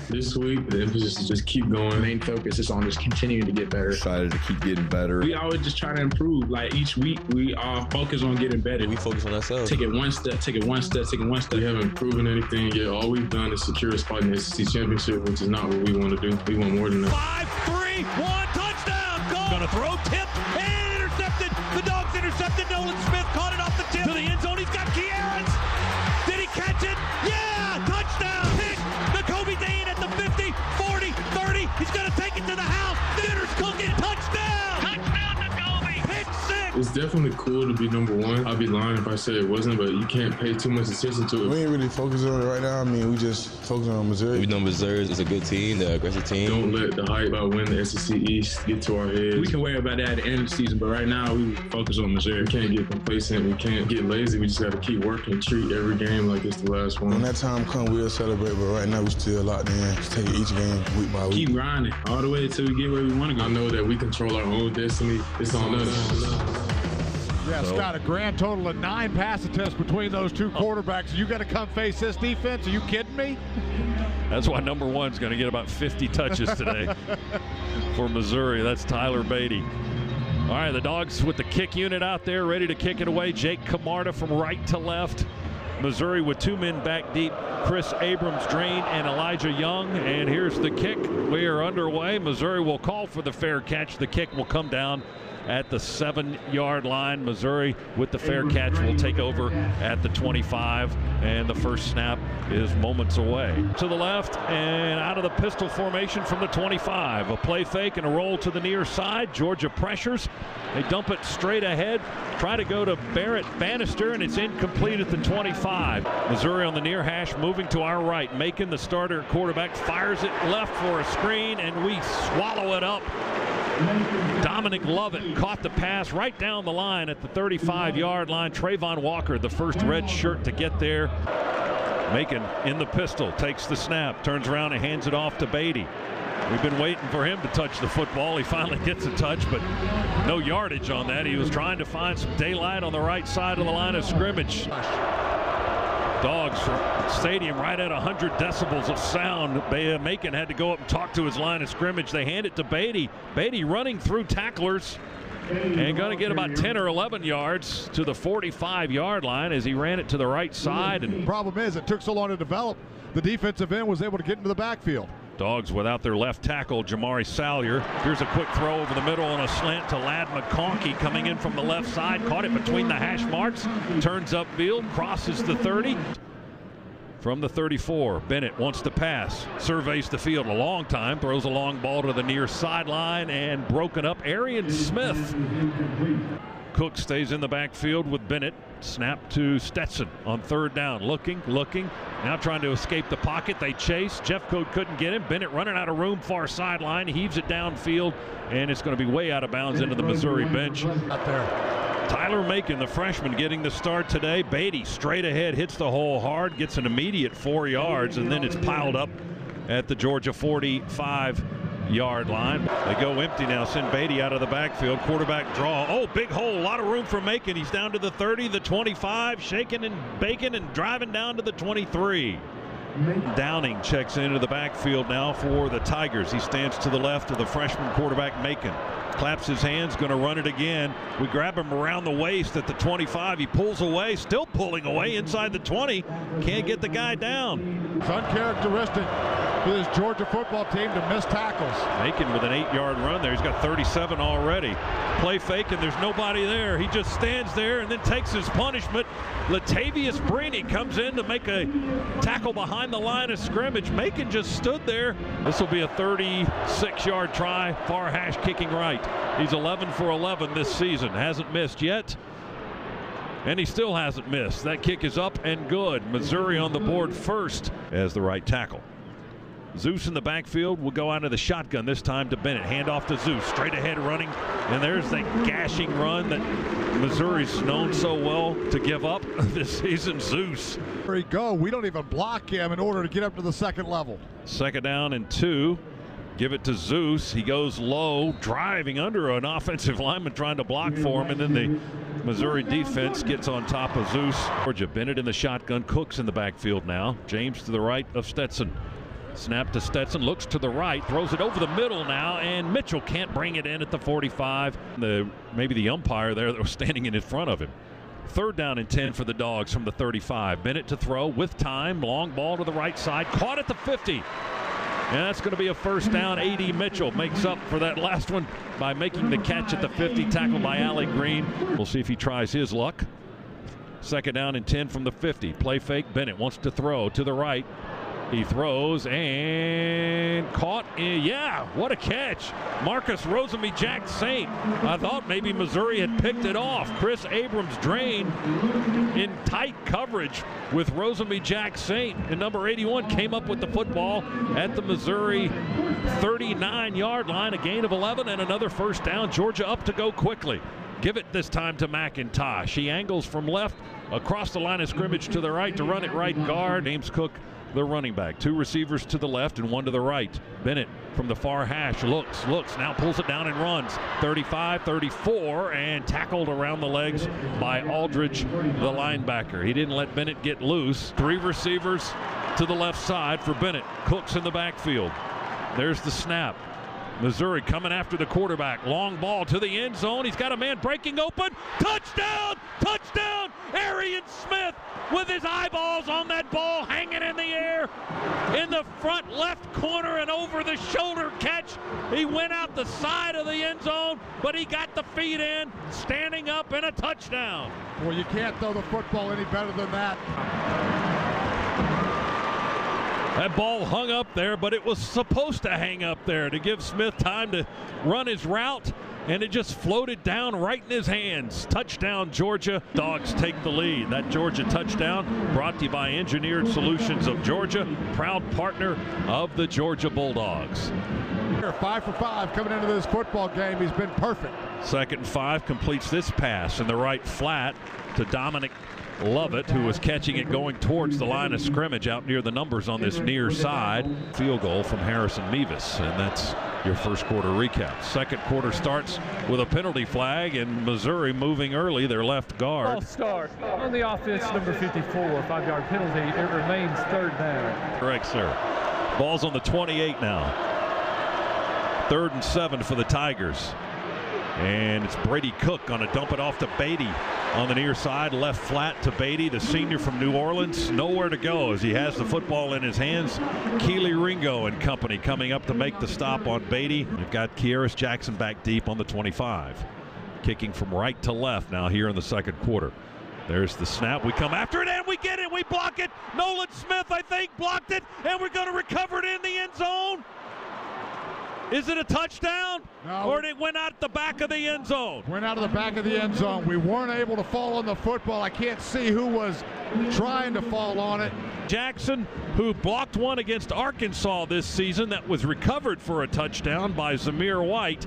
This week, the emphasis is just keep going. Main focus is on just continuing to get better. Excited to keep getting better. We always just try to improve. Like each week, we are focused on getting better. We focus on ourselves. Take it one step, take it one step, take it one step. We haven't proven anything yet. All we've done is secure a spot in the SEC championship, which is not what we want to do. We want more than that. 5-3, 1 touchdown. Goal. Gonna throw, tip, and intercepted. The Dogs intercepted. Nolan Smith caught it off the tip to the end zone. He's got Kieran's. Did he catch it? Yeah, touchdown. Pick. Nakobe Dean at the 50, 40, 30. He's gonna take it to the house. Dinner's cooking. Touchdown. Touchdown, Nakobe. Pick 6. It's definitely cool to be number one. I'd be lying if I said it wasn't, but you can't pay too much attention to it. We ain't really focused on it right now. I mean, we just focusing on Missouri. We know Missouri is a good team, they're an aggressive team. Don't let the hype about winning the SEC East get to our heads. We can worry about that at the end of the season, but right now we focus on Missouri. We can't get complacent. We can't get lazy. We just got to keep working, treat every game like it's the last one. When that time comes, we'll celebrate, but right now we still locked in. Just take each game week by week. Keep grinding all the way until we get where we want to go. I know that we control our own destiny. It's on us. Yeah, Scott, a grand total of 9 pass attempts between those two quarterbacks. You got to come face this defense? Are you kidding me? That's why number one's going to get about 50 touches today for Missouri. That's Tyler Beatty. All right, the Dogs with the kick unit out there ready to kick it away. Jake Camarda from right to left. Missouri with 2 men back deep, Chris Abrams, Drain, and Elijah Young. And here's the kick. We are underway. Missouri will call for the fair catch. The kick will come down at the 7-yard line. Missouri with the fair catch will take over at the 25, and the first snap is moments away. To the left and out of the pistol formation from the 25. A play fake and a roll to the near side. Georgia pressures. They dump it straight ahead. Try to go to Barrett Bannister, and it's incomplete at the 25. Missouri on the near hash, moving to our right. Macon, the starter quarterback, fires it left for a screen, and we swallow it up. Dominic Lovett caught the pass right down the line at the 35-yard line. Trayvon Walker, the first red shirt to get there. Macon in the pistol, takes the snap, turns around and hands it off to Beatty. We've been waiting for him to touch the football. He finally gets a touch, but no yardage on that. He was trying to find some daylight on the right side of the line of scrimmage. Dogs stadium right at 100 decibels of sound. Macon had to go up and talk to his line of scrimmage. They hand it to Beatty. Beatty running through tacklers and going to get about 10 or 11 yards to the 45-yard line as he ran it to the right side. And problem is, it took so long to develop. The defensive end was able to get into the backfield. Dogs without their left tackle, Jamari Salyer. Here's a quick throw over the middle on a slant to Ladd McConkey coming in from the left side. Caught it between the hash marks. Turns upfield, crosses the 30. From the 34, Bennett wants to pass. Surveys the field a long time. Throws a long ball to the near sideline and broken up. Arian Smith. Cook stays in the backfield with Bennett. Snap to Stetson on 3rd down. Looking. Now trying to escape the pocket. They chase. Jeffcoat couldn't get him. Bennett running out of room, far sideline. Heaves it downfield, and it's going to be way out of bounds into the Missouri bench. Out there. Tyler Macon, the freshman, getting the start today. Beatty straight ahead, hits the hole hard, gets an immediate 4 yards, and then it's piled up at the Georgia 45-yard line. They go empty now, send Beatty out of the backfield. Quarterback draw. Oh, big hole, a lot of room for Macon. He's down to the 30, the 25, shaking and baking and driving down to the 23. Downing checks into the backfield now for the Tigers. He stands to the left of the freshman quarterback Macon. Claps his hands, going to run it again. We grab him around the waist at the 25. He pulls away, still pulling away inside the 20. Can't get the guy down. It's uncharacteristic for this Georgia football team to miss tackles. Macon with an 8-yard run there. He's got 37 already. Play fake, and there's nobody there. He just stands there and then takes his punishment. Latavius Brini comes in to make a tackle behind the line of scrimmage. Macon just stood there. This will be a 36-yard try, far hash kicking right. He's 11 for 11 this season. Hasn't missed yet, and he still hasn't missed. That kick is up and good. Missouri on the board first as the right tackle. Zeus in the backfield will go out of the shotgun, this time to Bennett. Hand off to Zeus, straight ahead running, and there's the gashing run that Missouri's known so well to give up this season. Zeus. There you go. We don't even block him in order to get up to the second level. 2nd down and 2. Give it to Zeus. He goes low, driving under an offensive lineman trying to block for him, and then the Missouri defense gets on top of Zeus. Georgia, Bennett in the shotgun. Cook's in the backfield now. James to the right of Stetson. Snap to Stetson, looks to the right, throws it over the middle now, and Mitchell can't bring it in at the 45. Maybe the umpire there that was standing in front of him. 3rd down and 10 for the Dogs from the 35. Bennett to throw with time, long ball to the right side, caught at the 50. And that's going to be a 1st down. A.D. Mitchell makes up for that last one by making the catch at the 50, tackled by Allie Green. We'll see if he tries his luck. 2nd down and 10 from the 50. Play fake. Bennett wants to throw to the right. He throws and caught. Yeah, what a catch. Marcus Rosemy-Jack Saint. I thought maybe Missouri had picked it off. Chris Abrams drained in tight coverage with Rosemy-Jack Saint. And number 81 came up with the football at the Missouri 39-yard line. A gain of 11 and another 1st down. Georgia up to go quickly. Give it this time to McIntosh. He angles from left across the line of scrimmage to the right to run it right guard. James Cook, the running back. 2 receivers to the left and 1 to the right. Bennett from the far hash looks, now pulls it down and runs. 35, 34, and tackled around the legs by Aldridge, the linebacker. He didn't let Bennett get loose. 3 receivers to the left side for Bennett. Cook's in the backfield. There's the snap. Missouri coming after the quarterback. Long ball to the end zone. He's got a man breaking open. Touchdown! Touchdown! Arian Smith with his eyeballs on that ball, hanging in the air in the front left corner, and over the shoulder catch. He went out the side of the end zone, but he got the feet in, standing up, in a touchdown. Well, you can't throw the football any better than that. That ball hung up there, but it was supposed to hang up there to give Smith time to run his route, and it just floated down right in his hands. Touchdown, Georgia. Dogs take the lead. That Georgia touchdown brought to you by Engineered Solutions of Georgia, proud partner of the Georgia Bulldogs. 5 for 5 coming into this football game. He's been perfect. 2nd and 5, completes this pass in the right flat to Dominic Lovett, who was catching it going towards the line of scrimmage out near the numbers on this near side. Field goal from Harrison Mevis, and that's your 1st quarter recap. 2nd quarter starts with a penalty flag, and Missouri moving early, their left guard. False start on the offense, number 54, 5-yard penalty. It remains 3rd down. Correct, sir. Ball's on the 28 now. 3rd and 7 for the Tigers. And it's Brady Cook going to dump it off to Beatty on the near side, left flat to Beatty, the senior from New Orleans. Nowhere to go as he has the football in his hands. Keely Ringo and company coming up to make the stop on Beatty. We've got Kearis Jackson back deep on the 25. Kicking from right to left now here in the 2nd quarter. There's the snap. We come after it and we get it. We block it. Nolan Smith, I think, blocked it, and we're going to recover it in the end zone. Is it a touchdown? No. Or it went out the back of the end zone? Went out of the back of the end zone. We weren't able to fall on the football. I can't see who was trying to fall on it. Jackson, who blocked one against Arkansas this season that was recovered for a touchdown by Zamir White,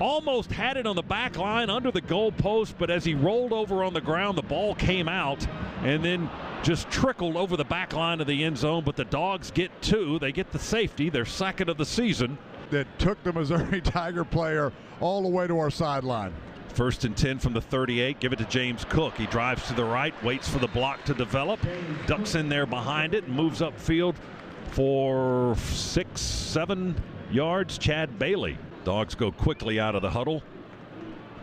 almost had it on the back line under the goal post, but as he rolled over on the ground, the ball came out and then just trickled over the back line of the end zone. But the Dogs get 2. They get the safety, their 2nd of the season. That took the Missouri Tiger player all the way to our sideline. 1st and 10 from the 38. Give it to James Cook. He drives to the right, waits for the block to develop, ducks in there behind it, and moves upfield for 6-7 yards. Chad Bailey. Dogs go quickly out of the huddle.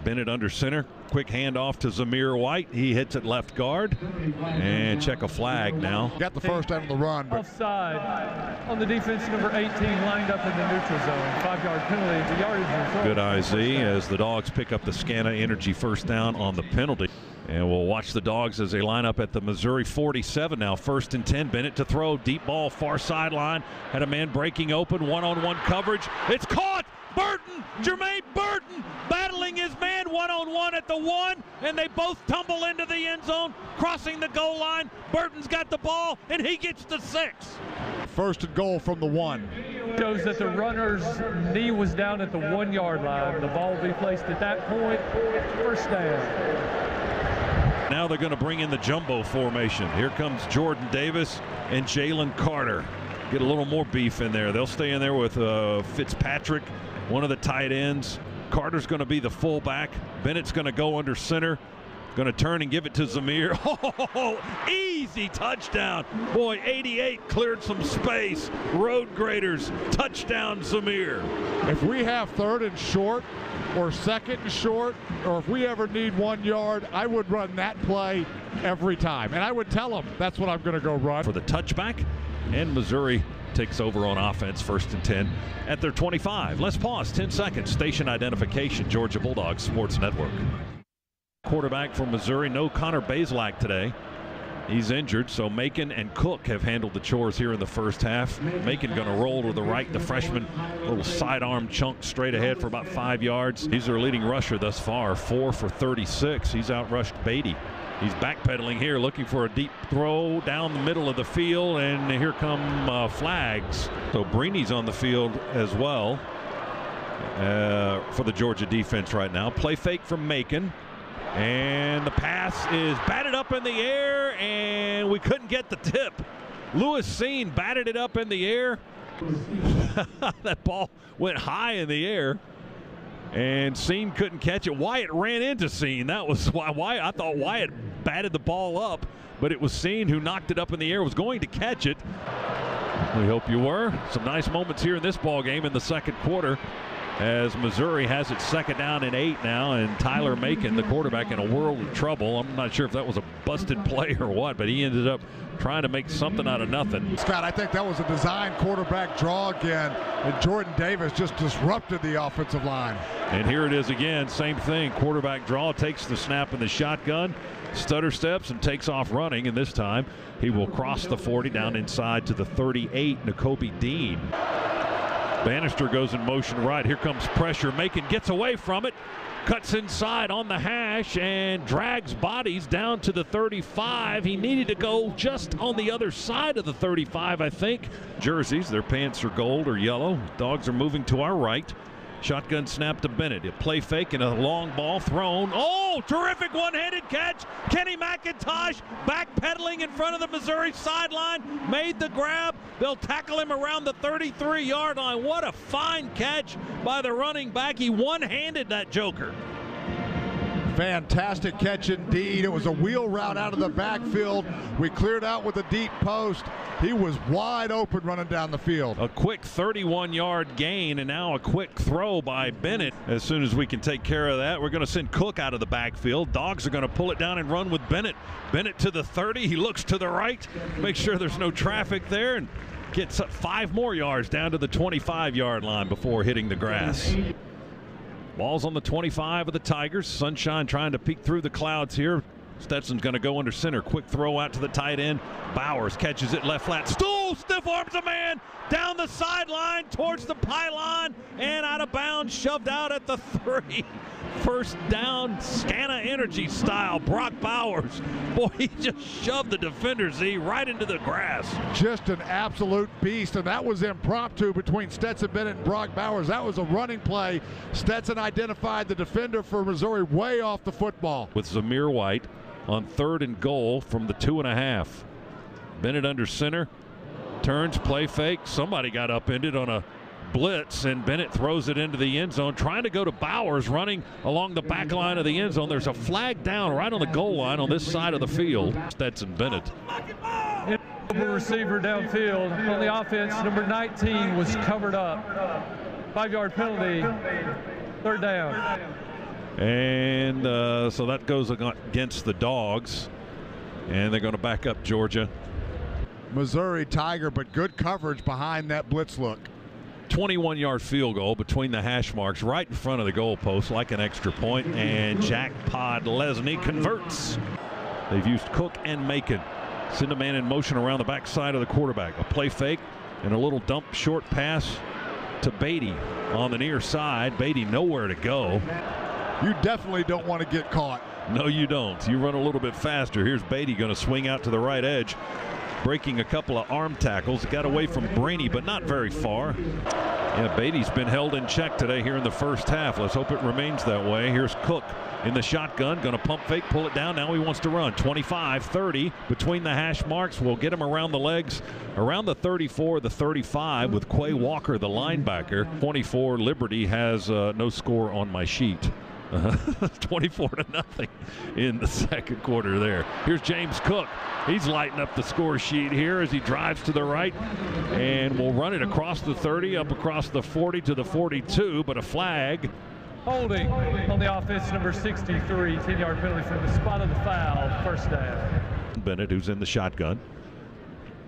Bennett under center. Quick handoff to Zamir White. He hits it left guard. And check a flag now. Got the 1st out of the run. But offside on the defense, number 18, lined up in the neutral zone. 5-yard penalty. The yardage is good IZ as the Dogs pick up the Scana Energy 1st down on the penalty. And we'll watch the Dogs as they line up at the Missouri 47 now. 1st and 10. Bennett to throw. Deep ball, far sideline. Had a man breaking open. One-on-one coverage. It's caught. Burton, Jermaine Burton, battling his man one-on-one at the 1, and they both tumble into the end zone, crossing the goal line. Burton's got the ball, and he gets the 6. 1st and goal from the 1. Shows that the runner's knee was down at the 1-yard line. The ball will be placed at that point. 1st down. Now they're going to bring in the jumbo formation. Here comes Jordan Davis and Jalen Carter. Get a little more beef in there. They'll stay in there with Fitzpatrick, one of the tight ends. Carter's going to be the fullback. Bennett's going to go under center. Going to turn and give it to Zamir. Oh, easy touchdown. Boy, 88 cleared some space. Road graders, touchdown Zamir. If we have 3rd and short or 2nd and short, or if we ever need 1 yard, I would run that play every time. And I would tell them that's what I'm going to go run. For the touchback, and Missouri takes over on offense, 1st and 10 at their 25. Let's pause 10 seconds. Station identification, Georgia Bulldogs Sports Network. Quarterback for Missouri, no Connor Bazelak today. He's injured, so Macon and Cook have handled the chores here in the first half. Macon going to roll to the right, the freshman, little sidearm chunk straight ahead for about 5 yards. He's their leading rusher thus far, 4 for 36. He's outrushed Beatty. He's backpedaling here, looking for a deep throw down the middle of the field, and here come flags. So Breeny's on the field as well for the Georgia defense right now. Play fake from Macon. And the pass is batted up in the air, and we couldn't get the tip. Lewis Seen batted it up in the air. That ball went high in the air, and Seen couldn't catch it. Wyatt ran into Seen. That was why I thought Wyatt batted the ball up, but it was Seen who knocked it up in the air, was going to catch it. We hope you were. Some nice moments here in this ball game in the second quarter, as Missouri has it 2nd down and 8 now, and Tyler Macon, the quarterback, in a world of trouble. I'm not sure if that was a busted play or what, but he ended up trying to make something out of nothing. Scott, I think that was a design quarterback draw again, and Jordan Davis just disrupted the offensive line. And here it is again, same thing. Quarterback draw, takes the snap in the shotgun, stutter steps, and takes off running, and this time he will cross the 40 down inside to the 38, Nakobe Dean. Bannister goes in motion right. Here comes pressure. Macon gets away from it, cuts inside on the hash, and drags bodies down to the 35. He needed to go just on the other side of the 35, I think. Jerseys, their pants are gold or yellow. Dogs are moving to our right. Shotgun snap to Bennett. A play fake and a long ball thrown. Oh, terrific one-handed catch. Kenny McIntosh backpedaling in front of the Missouri sideline. Made the grab. They'll tackle him around the 33-yard line. What a fine catch by the running back. He one-handed that joker. Fantastic catch indeed. It was a wheel route out of the backfield. We cleared out with a deep post. He was wide open running down the field. A quick 31-yard gain, and now a quick throw by Bennett. As soon as we can take care of that, we're going to send Cook out of the backfield. Dogs are going to pull it down and run with Bennett. Bennett to the 30. He looks to the right, make sure there's no traffic there, and gets 5 more yards down to the 25-yard line before hitting the grass. Ball's on the 25 of the Tigers. Sunshine trying to peek through the clouds here. Stetson's going to go under center. Quick throw out to the tight end. Bowers catches it left flat. Stool stiff arms a man down the sideline towards the pylon and out of bounds, shoved out at the 3. First down, Scana Energy style. Brock Bowers. Boy, he just shoved the defender, Z, right into the grass. Just an absolute beast, and that was impromptu between Stetson Bennett and Brock Bowers. That was a running play. Stetson identified the defender for Missouri way off the football. With Zamir White on 3rd and goal from the 2.5. Bennett under center. Turns, play fake. Somebody got upended on a blitz, and Bennett throws it into the end zone, trying to go to Bowers, running along the back line of the end zone. There's a flag down right on the goal line on this side of the field. Stetson Bennett. Receiver downfield on the offense. Number 19 was covered up. 5-yard penalty. 3rd down. And so that goes against the Dogs, and they're going to back up Georgia. Missouri Tiger, but good coverage behind that blitz look. 21-yard field goal between the hash marks right in front of the goalpost like an extra point, and Jack Podlesny converts. They've used Cook and Macon. Send a man in motion around the backside of the quarterback. A play fake and a little dump short pass to Beatty on the near side. Beatty nowhere to go. You definitely don't want to get caught. No, you don't. You run a little bit faster. Here's Beatty going to swing out to the right edge, breaking a couple of arm tackles. Got away from Brainy, but not very far. Yeah, Beatty's been held in check today here in the first half. Let's hope it remains that way. Here's Cook in the shotgun, going to pump fake, pull it down. Now he wants to run. 25, 30 between the hash marks. We'll get him around the legs, around the 34, the 35 with Quay Walker, the linebacker. 24, Liberty has no score on my sheet. 24-0 in the second quarter there. Here's James Cook. He's lighting up the score sheet here as he drives to the right and will run it across the 30, up across the 40 to the 42, but a flag. Holding on the offense, number 63, 10-yard penalty from the spot of the foul, first down. Bennett, who's in the shotgun.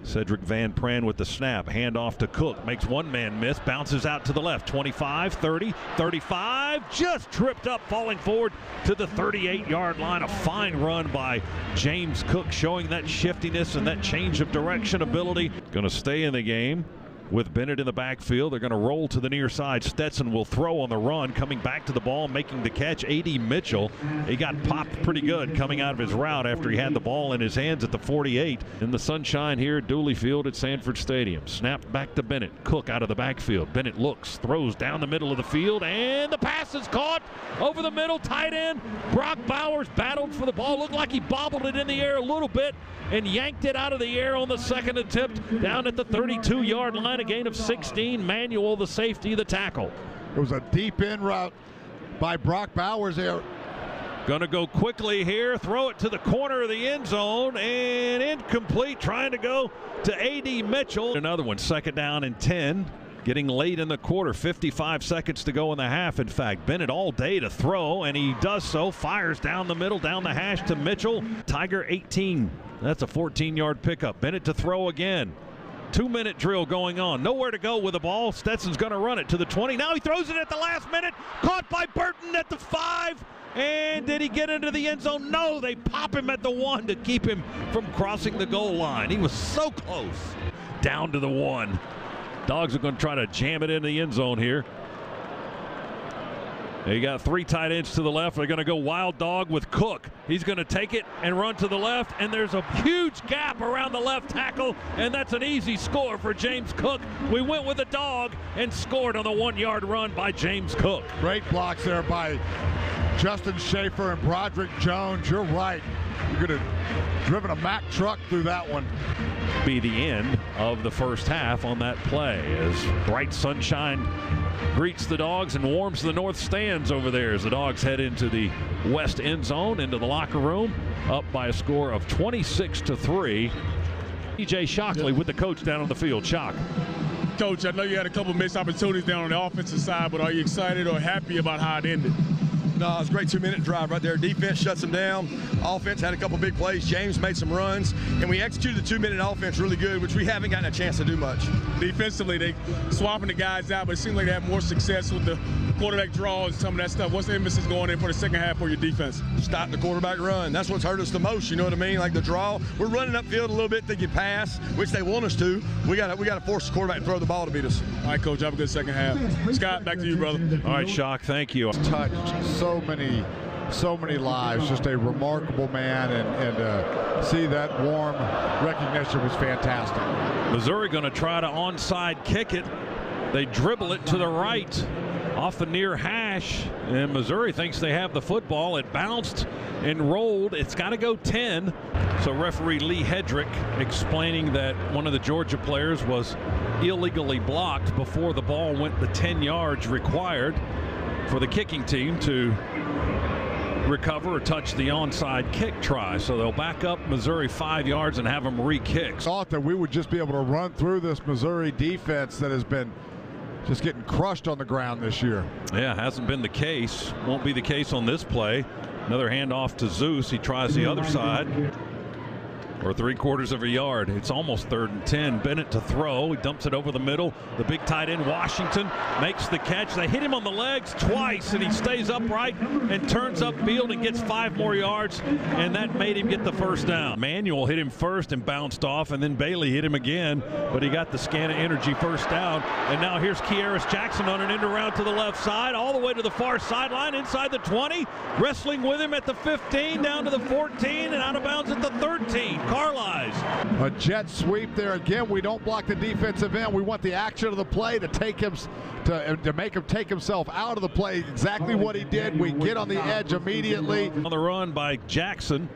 Cedric Van Pran with the snap, handoff to Cook, makes one man miss, bounces out to the left, 25, 30, 35, just tripped up, falling forward to the 38-yard line. A fine run by James Cook, showing that shiftiness and that change of direction ability. Going to stay in the game with Bennett in the backfield. They're going to roll to the near side. Stetson will throw on the run, coming back to the ball, making the catch. A.D. Mitchell, he got popped pretty good coming out of his route after he had the ball in his hands at the 48. In the sunshine here at Dooley Field at Sanford Stadium. Snapped back to Bennett. Cook out of the backfield. Bennett looks, throws down the middle of the field, and the pass is caught over the middle. Tight end Brock Bowers battled for the ball. Looked like he bobbled it in the air a little bit and yanked it out of the air on the second attempt down at the 32-yard line. A gain of 16. Manuel, the safety, the tackle. It was a deep in route by Brock Bowers there. Going to go quickly here, throw it to the corner of the end zone, and incomplete, trying to go to A.D. Mitchell. Another one, second down and 10. Getting late in the quarter, 55 seconds to go in the half. In fact, Bennett all day to throw, and he does so. Fires down the middle, down the hash to Mitchell. Tiger 18. That's a 14-yard pickup. Bennett to throw again. 2-minute drill going on. Nowhere to go with the ball. Stetson's going to run it to the 20. Now he throws it at the last minute. Caught by Burton at the 5. And did he get into the end zone? No, they pop him at the 1 to keep him from crossing the goal line. He was so close. Down to the 1. Dogs are going to try to jam it into the end zone here. They got 3 tight ends to the left. They're going to go wild dog with Cook. He's going to take it and run to the left, and there's a huge gap around the left tackle, and that's an easy score for James Cook. We went with a dog and scored on the 1-yard run by James Cook. Great blocks there by Justin Schaefer and Broderick Jones. You're right. You could have driven a Mack truck through that one. Be the end of the first half on that play as bright sunshine greets the Dogs and warms the north stands over there as the Dogs head into the west end zone, into the locker room, up by a score of 26-3. E.J. Shockley with the coach down on the field. Shock. Coach, I know you had a couple missed opportunities down on the offensive side, but are you excited or happy about how it ended? No, it was a great 2-minute drive right there. Defense shuts them down. Offense had a couple big plays. James made some runs, and we executed the 2-minute offense really good, which we haven't gotten a chance to do much. Defensively, they swapping the guys out, but it seemed like they had more success with the quarterback draws and some of that stuff. What's the emphasis going in for the second half for your defense? Stop the quarterback run. That's what's hurt us the most, you know what I mean? Like the draw. We're running upfield a little bit, thinking pass, which they want us to. We got to force the quarterback to throw the ball to beat us. All right, Coach, have a good second half. Scott, back to you, brother. All right, Shock, thank you. Touched so many lives. Just a remarkable man, and see that warm recognition was fantastic. Missouri going to try to onside kick it. They dribble it to the right off the near hash, and Missouri thinks they have the football. It bounced and rolled. It's got to go 10. So referee Lee Hedrick explaining that one of the Georgia players was illegally blocked before the ball went the 10 yards required for the kicking team to recover or touch the onside kick try. So they'll back up Missouri 5 yards and have them re-kick. Thought that we would just be able to run through this Missouri defense that has been just getting crushed on the ground this year. Yeah, hasn't been the case. Won't be the case on this play. Another handoff to Zeus. He tries the other side. Or 3/4 of a yard. It's almost 3rd and 10. Bennett to throw. He dumps it over the middle. The big tight end, Washington, makes the catch. They hit him on the legs twice, and he stays upright and turns upfield and gets 5 more yards, and that made him get the first down. Manuel hit him first and bounced off, and then Bailey hit him again, but he got the scan of energy first down. And now here's Kearis Jackson on an end around to the left side, all the way to the far sideline, inside the 20, wrestling with him at the 15, down to the 14, and out of bounds at the 13. Carlisle. A jet sweep there again. We don't block the defensive end. We want the action of the play to take him to make him take himself out of the play. Exactly what he did. We get on the edge immediately. On the run by Jackson.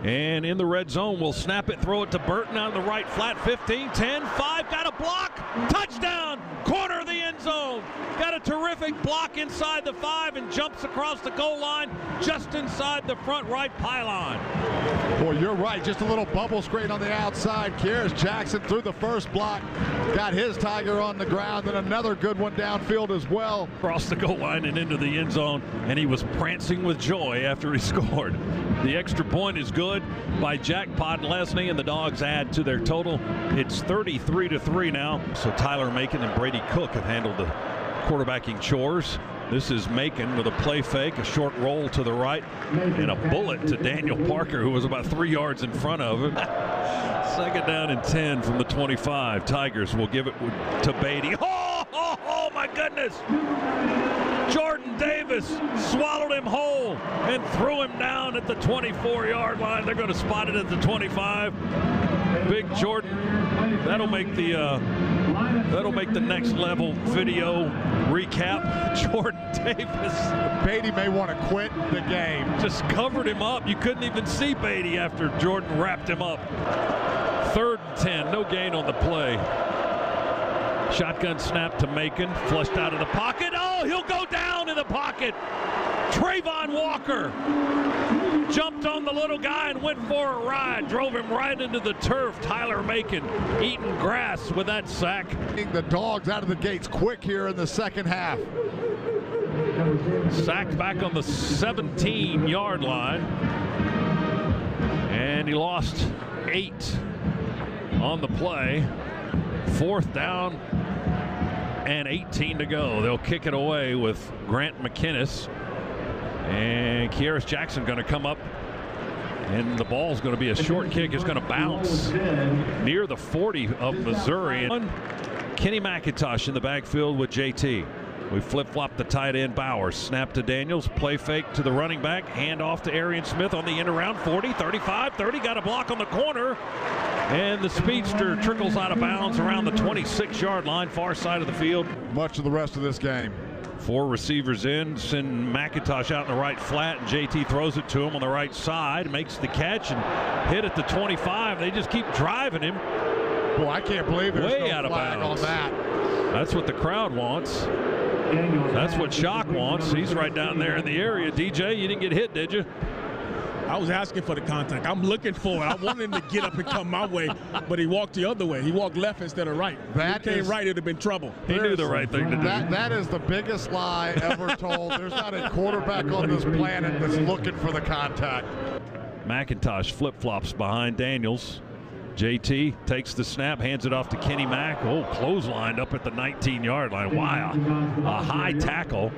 And in the red zone, we'll snap it, throw it to Burton on the right flat. 15, 10, 5, got a block. Touchdown! Corner of the end zone. Got a terrific block inside the 5 and jumps across the goal line just inside the front right pylon. Boy, you're right. Just a little bubble screen on the outside. Kearis Jackson through the first block, got his Tiger on the ground, and another good one downfield as well. Across the goal line and into the end zone, and he was prancing with joy after he scored. The extra point is good by Jack Podlesny, and the Dogs add to their total. It's 33-3 now. So Tyler Macon and Brady Cook have handled the quarterbacking chores. This is Macon with a play fake, a short roll to the right, and a bullet to Daniel Parker, who was about 3 yards in front of him. Second down and 10 from the 25. Tigers will give it to Beatty. Oh my goodness! Jordan Davis swallowed him whole and threw him down at the 24-yard line. They're going to spot it at the 25. Big Jordan. That'll make the next level video recap. Jordan Davis. Beatty may want to quit the game. Just covered him up. You couldn't even see Beatty after Jordan wrapped him up. 3rd and 10. No gain on the play. Shotgun snap to Macon. Flushed out of the pocket. Oh, he'll go down in the pocket. Trayvon Walker jumped on the little guy and went for a ride. Drove him right into the turf. Tyler Macon eating grass with that sack. The Dogs out of the gates quick here in the second half. Sacked back on the 17-yard line. And he lost 8 on the play. 4th down and 18 to go. They'll kick it away with Grant McInnes. And Kearis Jackson going to come up, and the ball's going to be a short kick. It's going to bounce near the 40 of Missouri. And Kenny McIntosh in the backfield with JT. We flip-flop the tight end Bowers. Snap to Daniels. Play fake to the running back. Hand off to Arian Smith on the end around 40, 35, 30. Got a block on the corner. And the speedster trickles out of bounds around the 26-yard line, far side of the field. Much of the rest of this game. 4 receivers in, send McIntosh out in the right flat, and JT throws it to him on the right side, makes the catch and hit at the 25. They just keep driving him. Boy, I can't believe there's way no out of flag bounds on that. That's what the crowd wants. That's what Shock wants. He's right down there in the area. DJ, you didn't get hit, did you? I was asking for the contact. I'm looking for it. I wanted him to get up and come my way, but he walked the other way. He walked left instead of right. If he came right, it would have been trouble. He knew the right thing to do. That is the biggest lie ever told. There's not a quarterback on this planet that's looking for the contact. McIntosh flip-flops behind Daniels. JT takes the snap, hands it off to Kenny Mack. Oh, clotheslined up at the 19-yard line. Wow, a high tackle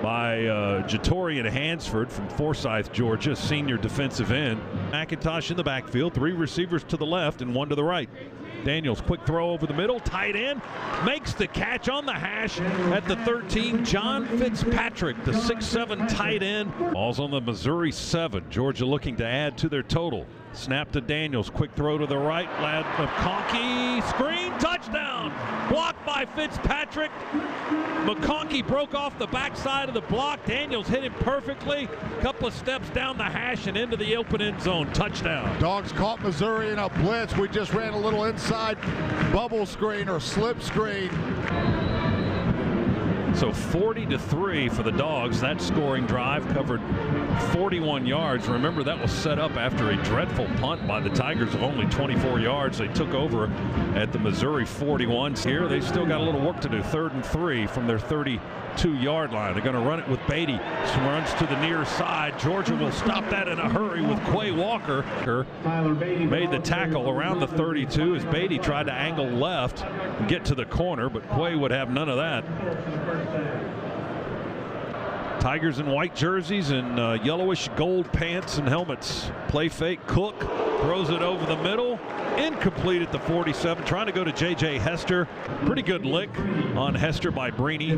by Jatorian Hansford from Forsyth, Georgia, senior defensive end. McIntosh in the backfield, 3 receivers to the left and 1 to the right. Daniels, quick throw over the middle, tight end, makes the catch on the hash at the 13. John Fitzpatrick, the 6'7" tight end. Ball's on the Missouri 7. Georgia looking to add to their total. Snap to Daniels, quick throw to the right. Lad McConkey, screen, touchdown. Blocked by Fitzpatrick. McConkey broke off the backside of the block. Daniels hit him perfectly. Couple of steps down the hash and into the open end zone. Touchdown. Dogs caught Missouri in a blitz. We just ran a little inside bubble screen or slip screen. So 40-3 for the Dogs. That scoring drive covered 41 yards. Remember, that was set up after a dreadful punt by the Tigers of only 24 yards. They took over at the Missouri 41. Here, they still got a little work to do. 3rd and 3 from their 32-yard line. They're going to run it with Beatty. Runs to the near side. Georgia will stop that in a hurry with Quay Walker. Made the tackle around the 32 as Beatty tried to angle left and get to the corner, but Quay would have none of that. Tigers in white jerseys and yellowish gold pants and helmets. Play fake. Cook throws it over the middle. Incomplete at the 47. Trying to go to J.J. Hester. Pretty good lick on Hester by Brini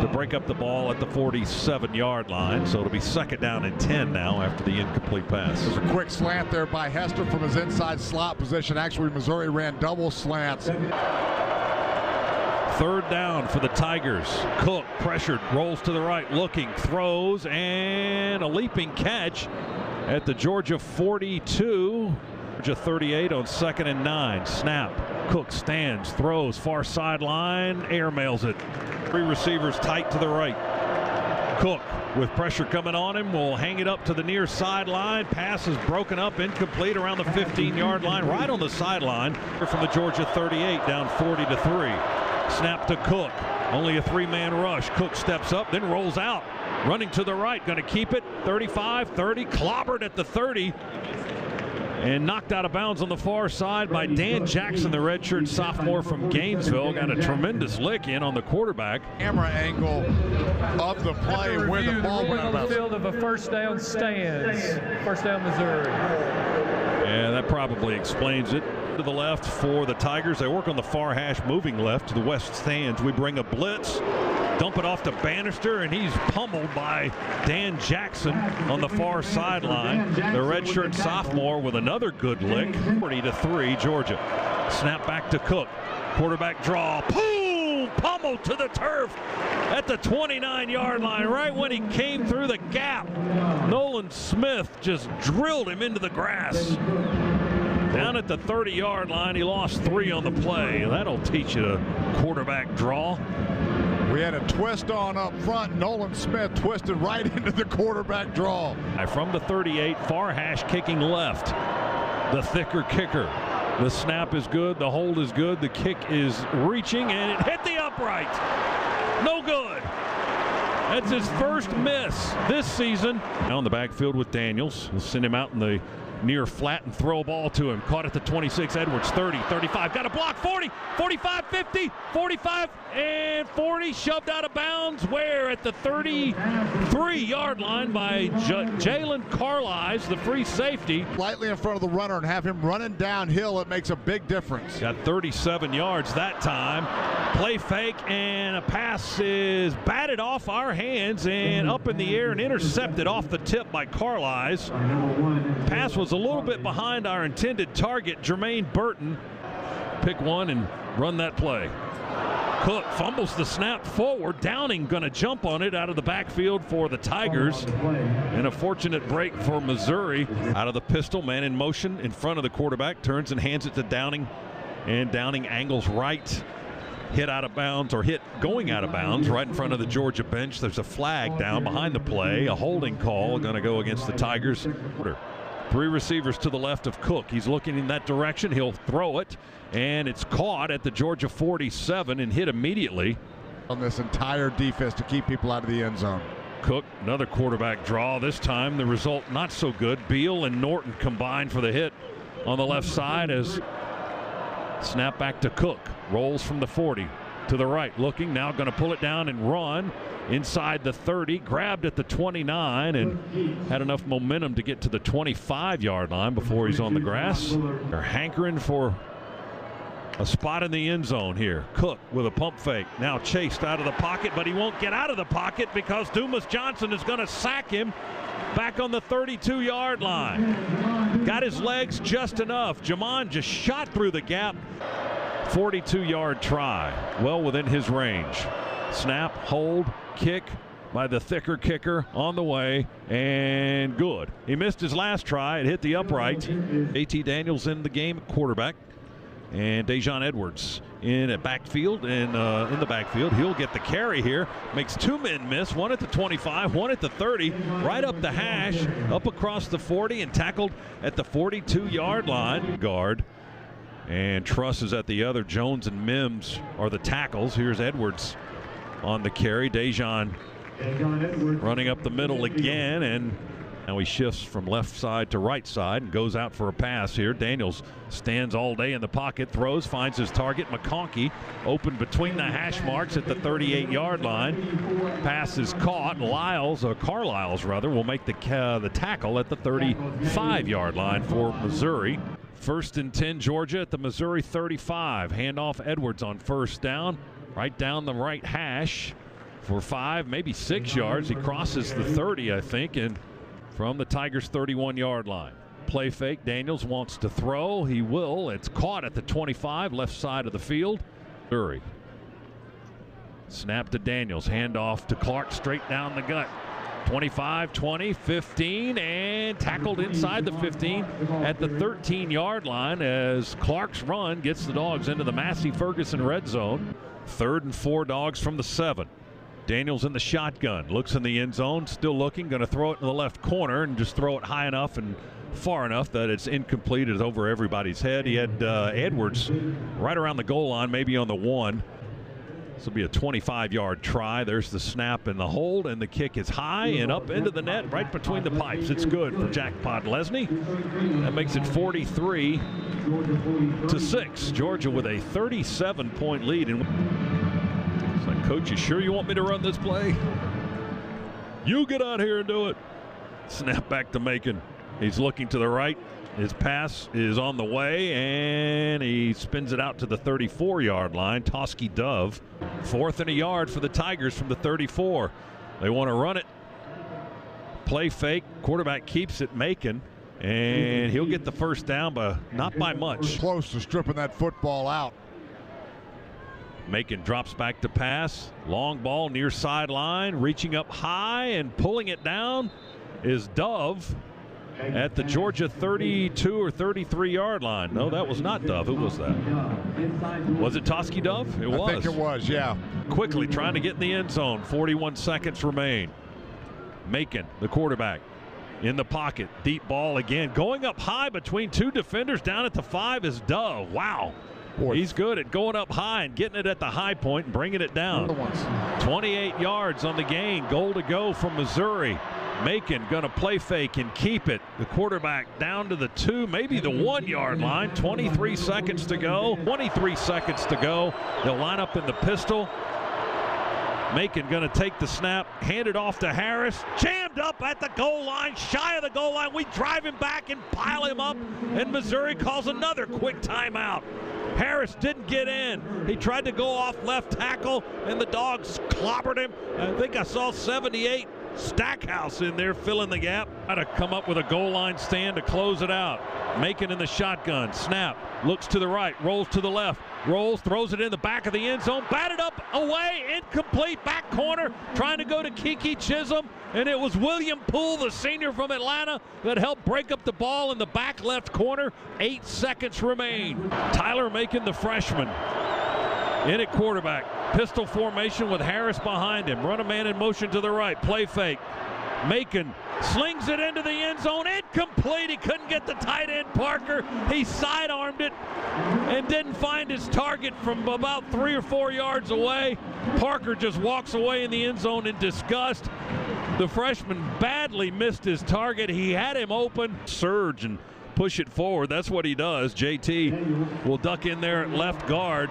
to break up the ball at the 47-yard line. So it'll be 2nd down and 10 now after the incomplete pass. There's a quick slant there by Hester from his inside slot position. Actually, Missouri ran double slants. 3rd down for the Tigers. Cook pressured, rolls to the right, looking, throws, and a leaping catch at the Georgia 42. Georgia 38 on 2nd and 9. Snap. Cook stands, throws, far sideline, air mails it. 3 receivers tight to the right. Cook, with pressure coming on him, will hang it up to the near sideline. Pass is broken up, incomplete around the 15-yard line, right on the sideline from the Georgia 38, down 40-3. Snap to Cook. Only a 3-man rush. Cook steps up, then rolls out. Running to the right, going to keep it. 35, 30, clobbered at the 30. And knocked out of bounds on the far side by Dan Jackson, the redshirt sophomore from Gainesville. Got a tremendous lick in on the quarterback. Camera angle of the play where the ball went on the field of a first down stands. First down, Missouri. Yeah, that probably explains it. To the left for the Tigers. They work on the far hash, moving left to the west stands. We bring a blitz, dump it off to Bannister, and he's pummeled by Dan Jackson on the far sideline. The redshirt sophomore with another good lick. 40-3 Georgia. Snap back to Cook. Quarterback draw. Boom! Pummeled to the turf at the 29-yard line, right when he came through the gap. Nolan Smith just drilled him into the grass. Down at the 30-yard line, he lost 3 on the play. That'll teach you a quarterback draw. We had a twist on up front. Nolan Smith twisted right into the quarterback draw. From the 38, far hash kicking left. The thicker kicker. The snap is good. The hold is good. The kick is reaching, and it hit the upright. No good. That's his first miss this season. Now in the backfield with Daniels. We'll send him out in the near flat and throw a ball to him. Caught at the 26. Edwards 30, 35. Got a block. 40, 45, 50, 45, and 40. Shoved out of bounds. Where? At the 33-yard line by Jalen Carlisle, the free safety. Slightly in front of the runner and have him running downhill. It makes a big difference. Got 37 yards that time. Play fake, and a pass is batted off our hands and up in the air and intercepted off the tip by Carlisle. Pass was a little bit behind our intended target, Jermaine Burton. Pick one and run that play. Cook fumbles the snap forward. Downing going to jump on it out of the backfield for the Tigers. And a fortunate break for Missouri. Out of the pistol, man in motion in front of the quarterback. Turns and hands it to Downing. And Downing angles right. Hit out of bounds, or hit going out of bounds right in front of the Georgia bench. There's a flag down behind the play. A holding call going to go against the Tigers. 3 receivers to the left of Cook. He's looking in that direction. He'll throw it, and it's caught at the Georgia 47 and hit immediately. On this entire defense to keep people out of the end zone. Cook, another quarterback draw. This time the result not so good. Beal and Norton combined for the hit on the left side as snap back to Cook. Rolls from the 40 to the right. Looking, now going to pull it down and run. Inside the 30, grabbed at the 29 and had enough momentum to get to the 25-yard line before he's on the grass. They're hankering for a spot in the end zone here. Cook with a pump fake, now chased out of the pocket, but he won't get out of the pocket because Dumas Johnson is going to sack him back on the 32-yard line. Got his legs just enough. Jamon just shot through the gap. 42-yard try, well within his range. Snap, hold, kick by the thicker kicker on the way, and good. He missed his last try. It hit the upright. A.T. Daniels in the game at quarterback, and Dejon Edwards in the backfield. He'll get the carry here. Makes 2 men miss, one at the 25, one at the 30, right up the hash, up across the 40, and tackled at the 42-yard line. Guard. And Truss is at the other. Jones and Mims are the tackles. Here's Edwards on the carry. Dejon running up the middle again, and now he shifts from left side to right side and goes out for a pass here. Daniels stands all day in the pocket, throws, finds his target. McConkey open between the hash marks at the 38-yard line. Pass is caught. Carlisle's will make the tackle at the 35-yard line for Missouri. 1st and 10 Georgia at the Missouri 35. Handoff Edwards on first down. Right down the right hash for 5, maybe 6 yards. He crosses the 30, I think, and from the Tigers' 31-yard line. Play fake. Daniels wants to throw. He will. It's caught at the 25, left side of the field. Snap to Daniels. Handoff to Clark straight down the gut. 25, 20, 15, and tackled inside the 15 at the 13-yard line as Clark's run gets the Dogs into the Massey-Ferguson red zone. 3rd and 4 Dogs from the 7. Daniels in the shotgun, looks in the end zone, still looking, going to throw it in the left corner and just throw it high enough and far enough that it's incomplete. It's over everybody's head. He had Edwards right around the goal line, maybe on the 1. This will be a 25-yard try. There's the snap and the hold, and the kick is high and up into the net right between the pipes. It's good for Jackpot Lesney. That makes it 43-6. Georgia with a 37-point lead. And it's like, Coach, you sure you want me to run this play? You get out here and do it. Snap back to Macon. He's looking to the right. His pass is on the way, and he spins it out to the 34-yard line. Toski Dove, 4th and a yard for the Tigers from the 34. They want to run it. Play fake. Quarterback keeps it, Macon, and he'll get the first down, but not by much. Close to stripping that football out. Macon drops back to pass. Long ball near sideline, reaching up high and pulling it down is Dove at the Georgia 32 or 33-yard line. No, that was not Dove. Who was that? Was it Toski Dove? It was. I think it was, yeah. Quickly trying to get in the end zone. 41 seconds remain. Macon, the quarterback, in the pocket. Deep ball again. Going up high between 2 defenders down at the 5 is Dove. Wow. Boy. He's good at going up high and getting it at the high point and bringing it down. 28 yards on the gain. Goal to go from Missouri. Macon going to play fake and keep it. The quarterback down to the 2, maybe the 1-yard line. 23 seconds to go. 23 seconds to go. They'll line up in the pistol. Macon going to take the snap, hand it off to Harris. Jammed up at the goal line, shy of the goal line. We drive him back and pile him up, and Missouri calls another quick timeout. Harris didn't get in. He tried to go off left tackle, and the Dogs clobbered him. I think I saw 78 Stackhouse in there filling the gap. Got to come up with a goal line stand to close it out. Macon in the shotgun. Snap. Looks to the right. Rolls to the left. Rolls. Throws it in the back of the end zone. Batted up. Away. Incomplete. Back corner. Trying to go to Kiki Chisholm. And it was William Poole, the senior from Atlanta, that helped break up the ball in the back left corner. 8 seconds remain. Tyler Macon, the freshman, in at quarterback. Pistol formation with Harris behind him. Run a man in motion to the right. Play fake. Macon slings it into the end zone. Incomplete. He couldn't get the tight end, Parker. He sidearmed it and didn't find his target from about 3 or 4 yards away. Parker just walks away in the end zone in disgust. The freshman badly missed his target. He had him open. Surge and push it forward. That's what he does. JT will duck in there at left guard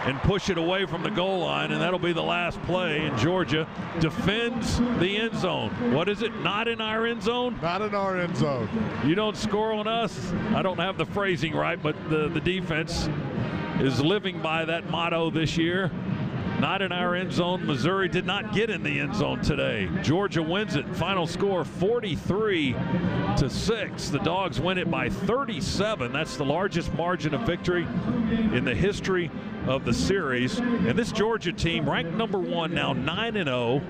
and push it away from the goal line, and that'll be the last play. And Georgia defends the end zone. What is it? Not in our end zone? Not in our end zone. You don't score on us? I don't have the phrasing right, but the defense is living by that motto this year. Not in our end zone. Missouri did not get in the end zone today. Georgia wins it. Final score 43-6. The Dogs win it by 37. That's the largest margin of victory in the history of the series. And this Georgia team ranked number 1 now, 9-0,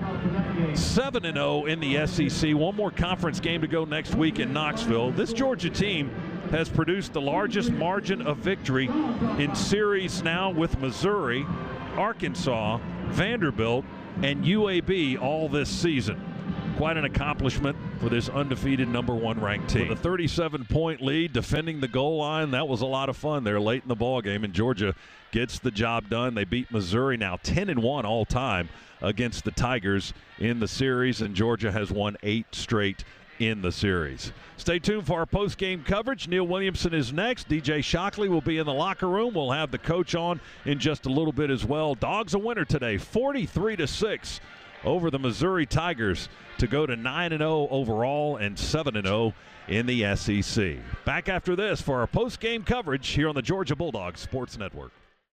7-0 in the SEC. One more conference game to go next week in Knoxville. This Georgia team has produced the largest margin of victory in series now with Missouri, Arkansas, Vanderbilt, and UAB all this season. Quite an accomplishment for this undefeated number 1 ranked team. With a 37-point lead, defending the goal line, that was a lot of fun there late in the ball game, and Georgia gets the job done. They beat Missouri, now 10-1 all time against the Tigers in the series, and Georgia has won 8 straight in the series. Stay tuned for our post-game coverage. Neil Williamson is next. DJ Shockley will be in the locker room. We'll have the coach on in just a little bit as well. Dogs a winner today, 43-6 over the Missouri Tigers to go to 9-0 overall and 7-0 in the SEC. Back after this for our post-game coverage here on the Georgia Bulldogs Sports Network.